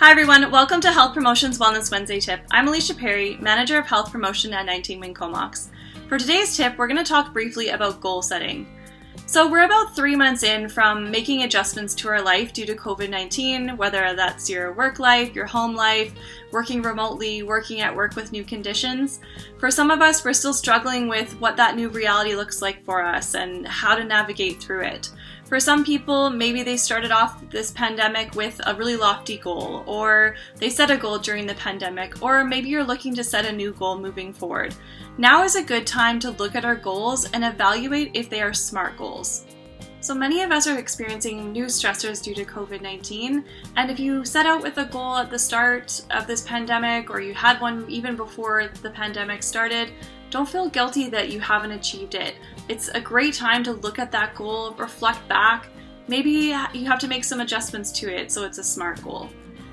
Hi everyone, welcome to Health Promotion's Wellness Wednesday Tip. I'm Alicia Perry, Manager of Health Promotion at 19 Wing Comox. For today's tip, we're going to talk briefly about goal setting. So we're about 3 months in from making adjustments to our life due to COVID-19, whether that's your work life, your home life, working remotely, working at work with new conditions. For some of us, we're still struggling with what that new reality looks like for us and how to navigate through it. For some people, maybe they started off this pandemic with a really lofty goal, or they set a goal during the pandemic, or maybe you're looking to set a new goal moving forward. Now is a good time to look at our goals and evaluate if they are SMART goals. So many of us are experiencing new stressors due to COVID-19, and if you set out with a goal at the start of this pandemic, or you had one even before the pandemic started, don't feel guilty that you haven't achieved it. It's a great time to look at that goal, reflect back. Maybe you have to make some adjustments to it so it's a SMART goal.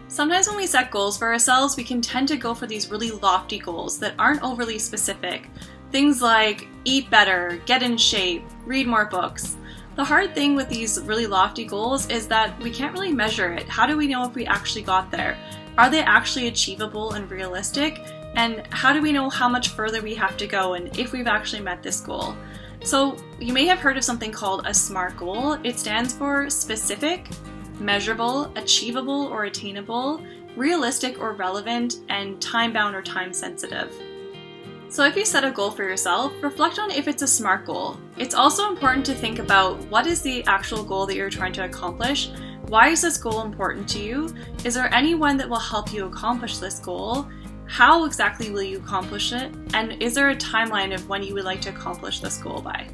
Sometimes when we set goals for ourselves, we can tend to go for these really lofty goals that aren't overly specific. Things like eat better, get in shape, read more books. The hard thing with these really lofty goals is that we can't really measure it. How do we know if we actually got there? Are they actually achievable and realistic? And how do we know how much further we have to go and if we've actually met this goal? So you may have heard of something called a SMART goal. It stands for specific, measurable, achievable or attainable, realistic or relevant, and time-bound or time-sensitive. So if you set a goal for yourself, reflect on if it's a SMART goal. It's also important to think about what is the actual goal that you're trying to accomplish. Why is this goal important to you? Is there anyone that will help you accomplish this goal? How exactly will you accomplish it? And is there a timeline of when you would like to accomplish this goal by?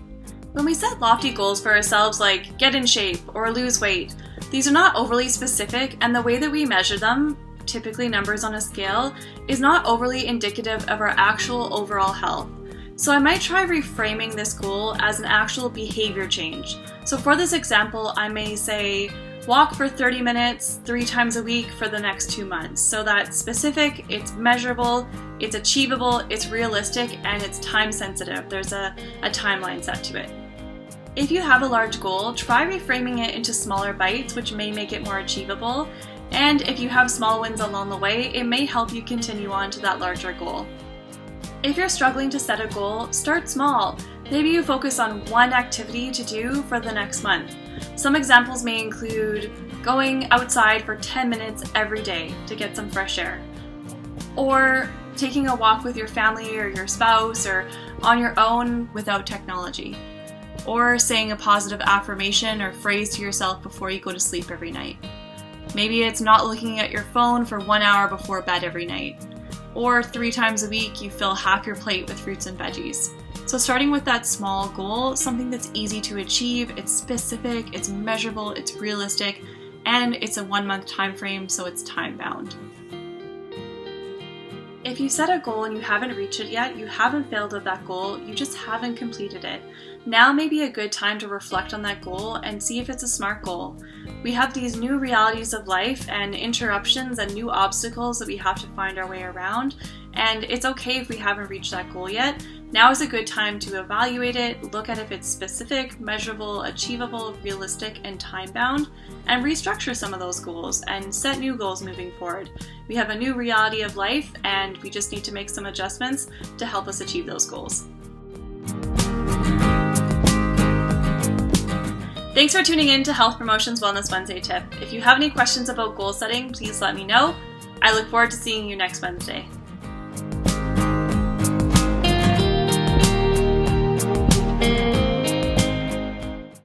When we set lofty goals for ourselves like get in shape or lose weight, these are not overly specific, and the way that we measure them, typically numbers on a scale, is not overly indicative of our actual overall health. So I might try reframing this goal as an actual behavior change. So for this example, I may say, walk for 30 minutes 3 times a week for the next 2 months. So that's specific, it's measurable, it's achievable, it's realistic, and it's time sensitive. There's a timeline set to it. If you have a large goal, try reframing it into smaller bites, which may make it more achievable. And if you have small wins along the way, it may help you continue on to that larger goal. If you're struggling to set a goal, start small. Maybe you focus on one activity to do for the next month. Some examples may include going outside for 10 minutes every day to get some fresh air, or taking a walk with your family or your spouse, or on your own without technology, or saying a positive affirmation or phrase to yourself before you go to sleep every night. Maybe it's not looking at your phone for 1 hour before bed every night, or 3 times a week you fill half your plate with fruits and veggies. So starting with that small goal, something that's easy to achieve, it's specific, it's measurable, it's realistic, and it's a 1 month time frame, so it's time bound. If you set a goal and you haven't reached it yet, you haven't failed at that goal, you just haven't completed it. Now may be a good time to reflect on that goal and see if it's a SMART goal. We have these new realities of life and interruptions and new obstacles that we have to find our way around, and it's okay if we haven't reached that goal yet. Now is a good time to evaluate it, look at if it's specific, measurable, achievable, realistic, and time-bound, and restructure some of those goals and set new goals moving forward. We have a new reality of life, and we just need to make some adjustments to help us achieve those goals. Thanks for tuning in to Health Promotion's Wellness Wednesday Tip. If you have any questions about goal setting, please let me know. I look forward to seeing you next Wednesday.